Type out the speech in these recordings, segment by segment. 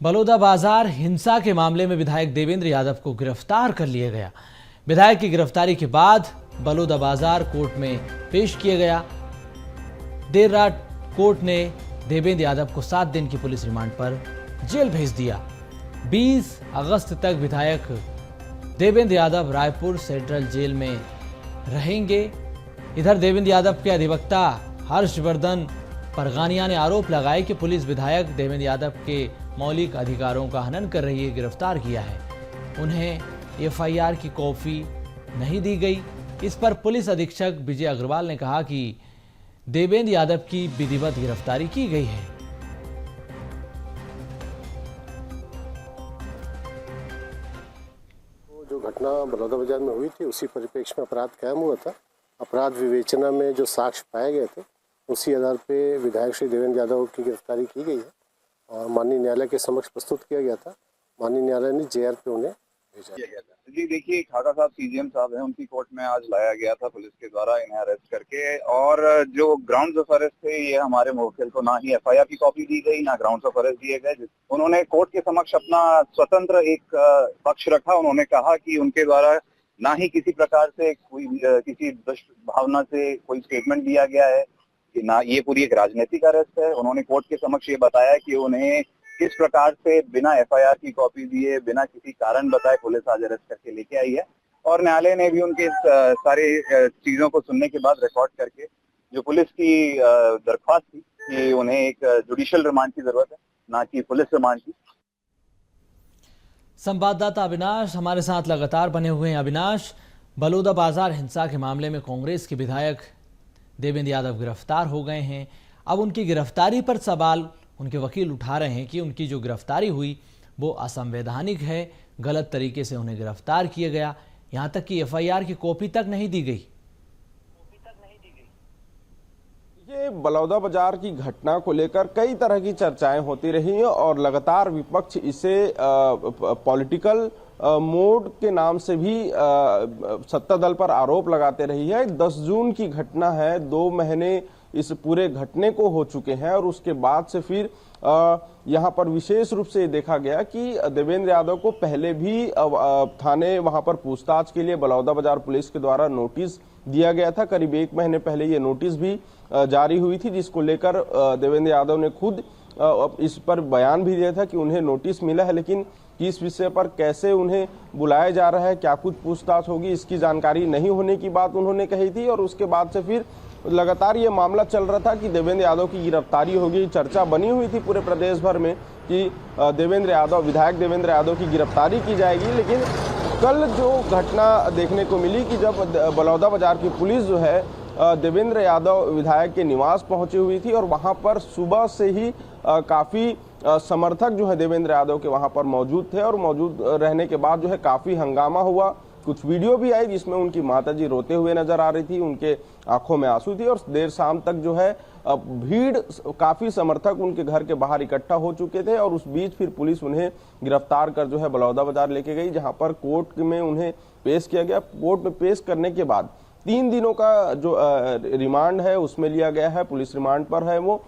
बलौदा बाजार हिंसा के मामले में विधायक देवेंद्र यादव को गिरफ्तार कर लिया गया। विधायक की गिरफ्तारी के बाद बलौदा बाजार कोर्ट में पेश किया गया। देर रात कोर्ट ने देवेंद्र यादव को 7 दिन की पुलिस रिमांड पर जेल भेज दिया। 20 अगस्त तक विधायक देवेंद्र यादव रायपुर सेंट्रल जेल में रहेंगे। इधर देवेंद्र यादव के अधिवक्ता हर्षवर्धन परगानिया ने आरोप लगाए कि पुलिस विधायक देवेंद्र यादव के मौलिक अधिकारों का हनन कर रही है। गिरफ्तार किया है, उन्हें एफआईआर की कॉपी नहीं दी गई। इस पर पुलिस अधीक्षक विजय अग्रवाल ने कहा कि देवेंद्र यादव की विधिवत गिरफ्तारी की गई है। जो घटना बलौदा बाजार में हुई थी उसी परिप्रेक्ष्य में अपराध कायम हुआ था। अपराध विवेचना में जो साक्ष्य पाए गए थे उसी आधार पे विधायक श्री देवेंद्र यादव की गिरफ्तारी की गई है और माननीय न्यायालय के समक्ष प्रस्तुत किया गया था। माननीय न्यायालय ने जेआर पे उन्हें भेजा गया था। जी देखिए, खाका साहब सीजीएम साहब हैं, उनकी कोर्ट में आज लाया गया था पुलिस के द्वारा इन्हें अरेस्ट करके। और जो ग्राउंड्स ऑफ अरेस्ट थे, ये हमारे मुवक्किल को ना ही एफआईआर की कॉपी दी गई, ना ग्राउंड्स ऑफ अरेस्ट दिए गए। उन्होंने कोर्ट के समक्ष अपना स्वतंत्र एक पक्ष रखा। उन्होंने कहा कि उनके द्वारा ना ही किसी प्रकार से कोई किसी दुष्ट भावना से कोई स्टेटमेंट दिया गया है कि ना ये पूरी एक राजनीतिक अरेस्ट है। उन्होंने कोर्ट के समक्ष ये बताया कि उन्हें किस प्रकार से बिना एफआईआर की कॉपी दिए, बिना किसी कारण बताए पुलिस आज अरेस्ट करके लेके आई है। और न्यायालय ने भी उनके सारे चीजों को सुनने के बाद रिकॉर्ड करके जो पुलिस की दरख्वास्त थी कि उन्हें एक जुडिशियल रिमांड की जरूरत है, ना कि पुलिस रिमांड की। संवाददाता अविनाश हमारे साथ लगातार बने हुए हैं। अविनाश, बलौदा बाजार हिंसा के मामले में कांग्रेस के विधायक देवेंद्र यादव गिरफ्तार हो गए हैं। अब उनकी गिरफ्तारी पर सवाल उनके वकील उठा रहे हैं कि उनकी जो गिरफ्तारी हुई वो असंवैधानिक है, गलत तरीके से उन्हें गिरफ्तार किया गया। यहां तक कि एफआईआर की कॉपी तक नहीं दी गई। ये बलौदा बाजार की घटना को लेकर कई तरह की चर्चाएं होती रही हैं और लगातार विपक्ष इसे पॉलिटिकल मोड के नाम से भी सत्ता दल पर आरोप लगाते रही है। 10 जून की घटना है, 2 महीने इस पूरे घटने को हो चुके हैं और उसके बाद से फिर यहाँ पर विशेष रूप से देखा गया कि देवेंद्र यादव को पहले भी थाने वहां पर पूछताछ के लिए बलौदा बाजार पुलिस के द्वारा नोटिस दिया गया था। करीब 1 महीने पहले ये नोटिस भी जारी हुई थी, जिसको लेकर देवेंद्र यादव ने खुद इस पर बयान भी दिया था कि उन्हें नोटिस मिला है, लेकिन किस विषय पर कैसे उन्हें बुलाया जा रहा है, क्या कुछ पूछताछ होगी, इसकी जानकारी नहीं होने की बात उन्होंने कही थी। और उसके बाद से फिर लगातार ये मामला चल रहा था कि देवेंद्र यादव की गिरफ्तारी होगी। चर्चा बनी हुई थी पूरे प्रदेश भर में कि विधायक देवेंद्र यादव की गिरफ्तारी की जाएगी। लेकिन कल जो घटना देखने को मिली कि जब बलौदा बाजार की पुलिस जो है देवेंद्र यादव विधायक के निवास पहुंची हुई थी और वहां पर सुबह से ही काफी समर्थक जो है देवेंद्र यादव के वहां पर मौजूद थे और मौजूद रहने के बाद जो है काफी हंगामा हुआ। कुछ वीडियो भी आई जिसमें उनकी माताजी रोते हुए नजर आ रही थी, उनके आंखों में आंसू थी और देर शाम तक जो है भीड़, काफी समर्थक उनके घर के बाहर इकट्ठा हो चुके थे। और उस बीच फिर पुलिस उन्हें गिरफ्तार कर जो है बलौदा बाजार लेके गई, जहां पर कोर्ट में उन्हें पेश किया गया। कोर्ट में पेश करने के बाद 3 दिनों का जो रिमांड है उसमें लिया गया है, पुलिस रिमांड पर है वो।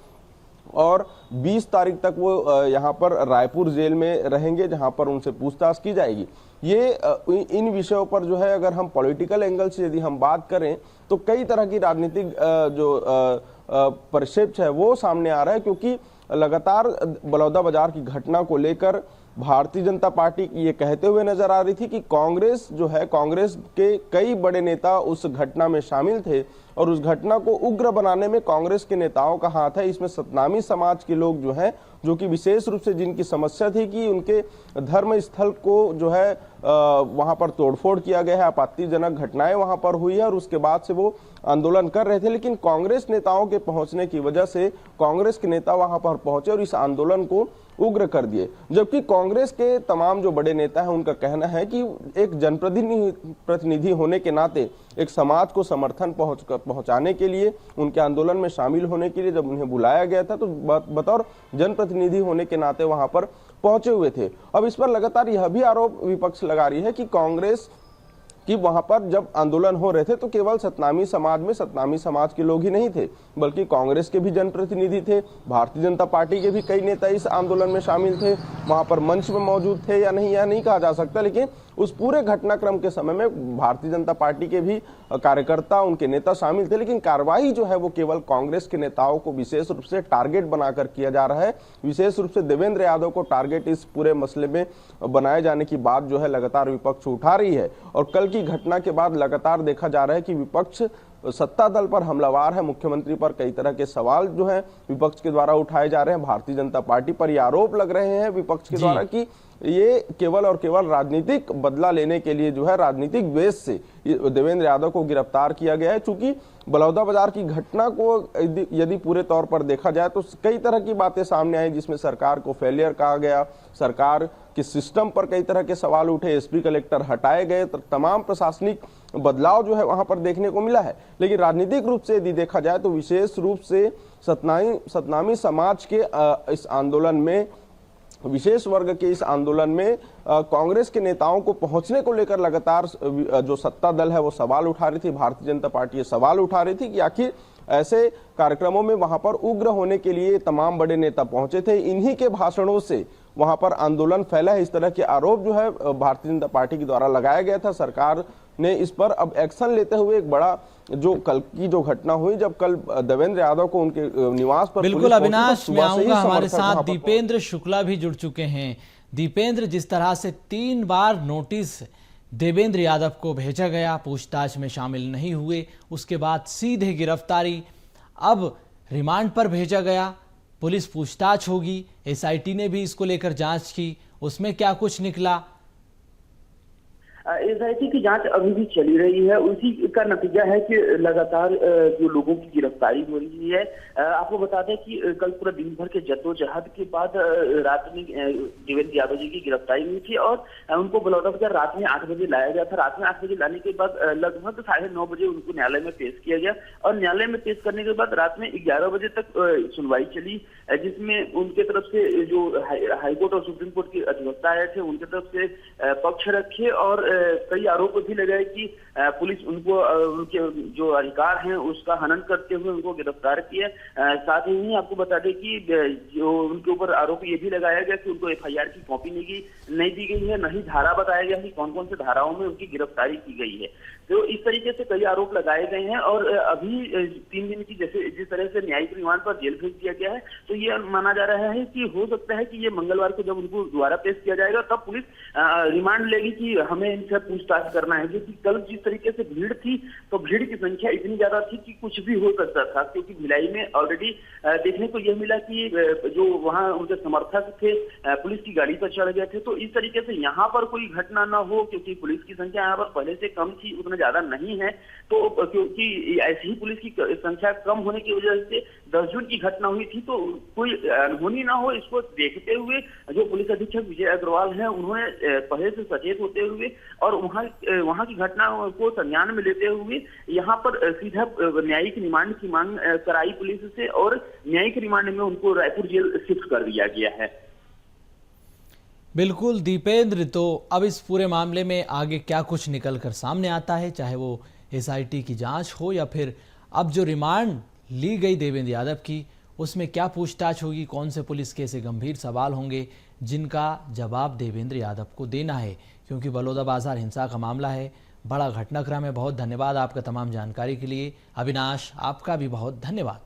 और 20 तारीख तक वो यहाँ पर रायपुर जेल में रहेंगे, जहाँ पर उनसे पूछताछ की जाएगी। ये इन विषयों पर जो है अगर हम पॉलिटिकल एंगल से यदि हम बात करें तो कई तरह की राजनीतिक जो परिप्रेक्ष्य है वो सामने आ रहा है, क्योंकि लगातार बलौदा बाजार की घटना को लेकर भारतीय जनता पार्टी ये कहते हुए नजर आ रही थी कि कांग्रेस जो है, कांग्रेस के कई बड़े नेता उस घटना में शामिल थे और उस घटना को उग्र बनाने में कांग्रेस के नेताओं का हाथ है। इसमें सतनामी समाज के लोग जो हैं, जो कि विशेष रूप से जिनकी समस्या थी कि उनके धर्म स्थल को जो है वहां पर तोड़फोड़ किया गया है, आपत्तिजनक घटनाएं वहां पर हुई है और उसके बाद से वो आंदोलन कर रहे थे। लेकिन कांग्रेस नेताओं के पहुंचने की वजह से कांग्रेस के नेता वहां पर पहुंचे और इस आंदोलन को उग्र कर दिए। जबकि कांग्रेस के तमाम जो बड़े नेता हैं उनका कहना है कि एक जनप्रतिनिधि होने के नाते एक समाज को समर्थन पहुंचाने के लिए, उनके आंदोलन में शामिल होने के लिए जब उन्हें बुलाया गया था तो बतौर जनप्रतिनिधि होने के नाते वहां पर पहुंचे हुए थे। अब इस पर लगातार यह भी आरोप विपक्ष लगा रही है कि कांग्रेस कि वहां पर जब आंदोलन हो रहे थे तो केवल सतनामी समाज में सतनामी समाज के लोग ही नहीं थे, बल्कि कांग्रेस के भी जनप्रतिनिधि थे, भारतीय जनता पार्टी के भी कई नेता इस आंदोलन में शामिल थे। वहां पर मंच में मौजूद थे या नहीं, यह नहीं कहा जा सकता, लेकिन उस पूरे घटनाक्रम के समय में भारतीय जनता पार्टी के भी कार्यकर्ता, उनके नेता शामिल थे। लेकिन कार्रवाई जो है वो केवल कांग्रेस के नेताओं को विशेष रूप से टारगेट बनाकर किया जा रहा है। विशेष रूप से देवेंद्र यादव को टारगेट इस पूरे मसले में बनाए जाने की बात जो है लगातार विपक्ष उठा रही है। और कल की घटना के बाद लगातार देखा जा रहा है कि विपक्ष सत्ता दल पर हमलावार है। मुख्यमंत्री पर कई तरह के सवाल जो है विपक्ष के द्वारा उठाए जा रहे हैं। भारतीय जनता पार्टी पर यह आरोप लग रहे हैं विपक्ष के द्वारा कि ये केवल और केवल राजनीतिक बदला लेने के लिए जो है राजनीतिक वेश से देवेंद्र यादव को गिरफ्तार किया गया है। चूंकि बलौदाबाजार की घटना को यदि पूरे तौर पर देखा जाए तो कई तरह की बातें सामने आई, जिसमें सरकार को फेलियर कहा गया, सरकार के सिस्टम पर कई तरह के सवाल उठे, एसपी कलेक्टर हटाए गए, तमाम प्रशासनिक बदलाव जो है वहां पर देखने को मिला है। लेकिन राजनीतिक रूप से यदि देखा जाए तो विशेष रूप से सतनामी समाज के इस आंदोलन में, विशेष वर्ग के इस आंदोलन में कांग्रेस के नेताओं को पहुंचने को लेकर लगातार जो सत्ता दल है वो सवाल उठा रही थी। भारतीय जनता पार्टी ये सवाल उठा रही थी कि आखिर ऐसे कार्यक्रमों में वहां पर उग्र होने के लिए तमाम बड़े नेता पहुंचे थे, इन्हीं के भाषणों से वहां पर आंदोलन फैला है। इस तरह के आरोप जो है भारतीय जनता पार्टी के द्वारा लगाया गया था। सरकार ने इस पर अब एक्शन लेते हुए एक बड़ा जो कल की जो घटना हुई, जब कल देवेंद्र यादव को उनके निवास पर बिल्कुल अविनाश, मैं आऊंगा, हमारे साथ दीपेंद्र शुक्ला भी जुड़ चुके हैं। दीपेंद्र, जिस तरह से 3 बार नोटिस देवेंद्र यादव को भेजा गया, पूछताछ में शामिल नहीं हुए, उसके बाद सीधे गिरफ्तारी, अब रिमांड पर भेजा गया, पुलिस पूछताछ होगी, एसआईटी ने भी इसको लेकर जांच की, उसमें क्या कुछ निकला? एसआईटी की जांच अभी भी चली रही है। उसी का नतीजा है कि लगातार जो लोगों की गिरफ्तारी हो रही है। आपको बता दें कि कल पूरा दिन भर के जद्दोजहद के बाद रात में देवेंद्र यादव जी की गिरफ्तारी हुई थी और उनको बलौदाबाजार रात में 8 बजे लाया गया था। रात में 8 बजे लाने के बाद लगभग 9:30 बजे उनको न्यायालय में पेश किया गया और न्यायालय में पेश करने के बाद रात में 11 बजे तक सुनवाई चली, जिसमें उनके तरफ से जो हाईकोर्ट और सुप्रीम कोर्ट के अधिवक्ता आए थे उनके तरफ से पक्ष रखे और कई आरोप भी लगाए कि पुलिस उनको उनके जो अधिकार हैं उसका हनन करते हुए उनको गिरफ्तार किया। साथ ही आपको बता दें कि जो उनके ऊपर आरोप ये भी लगाया गया कि उनको एफआईआर की कॉपी नहीं दी गई है, नहीं धारा बताया गया कि कौन कौन से धाराओं में उनकी गिरफ्तारी की गई है। तो इस तरीके से कई आरोप लगाए गए हैं और अभी 3 दिन की जिस तरह से न्यायिक रिमांड पर जेल भेज दिया गया है, तो ये माना जा रहा है कि हो सकता है कि ये मंगलवार को जब उनको दोबारा पेश किया जाएगा तब पुलिस रिमांड लेगी कि हमें इनसे पूछताछ करना है। क्योंकि कल जिस तरीके से भीड़ थी तो भीड़ की संख्या इतनी ज्यादा थी कि कुछ भी हो सकता था, क्योंकि भिलाई में ऑलरेडी देखने को यह मिला कि जो वहां उनके समर्थक थे पुलिस की गाड़ी पर चढ़ गए थे। तो इस तरीके से यहाँ पर कोई घटना न हो, क्योंकि पुलिस की संख्या यहाँ पर पहले से कम थी, उतना ज्यादा नहीं है, तो क्योंकि ऐसी ही पुलिस की संख्या कम होने की वजह से 10 जून की घटना हुई थी, तो कोई अनहोनी ना हो इसको देखते हुए जो पुलिस अधीक्षक विजय अग्रवाल हैं उन्होंने पहले से सचेत होते हुए और वहां की घटना को संज्ञान में लेते हुए यहाँ पर सीधा न्यायिक रिमांड की मांग कराई पुलिस से और न्यायिक रिमांड में उनको रायपुर जेल शिफ्ट कर दिया गया है। बिल्कुल दीपेंद्र, तो अब इस पूरे मामले में आगे क्या कुछ निकल कर सामने आता है, चाहे वो एसआईटी की जांच हो या फिर अब जो रिमांड ली गई देवेंद्र यादव की, उसमें क्या पूछताछ होगी, कौन से पुलिस के ऐसे गंभीर सवाल होंगे जिनका जवाब देवेंद्र यादव को देना है, क्योंकि बलौदाबाजार हिंसा का मामला है, बड़ा घटनाक्रम है। बहुत धन्यवाद आपका तमाम जानकारी के लिए। अविनाश, आपका भी बहुत धन्यवाद।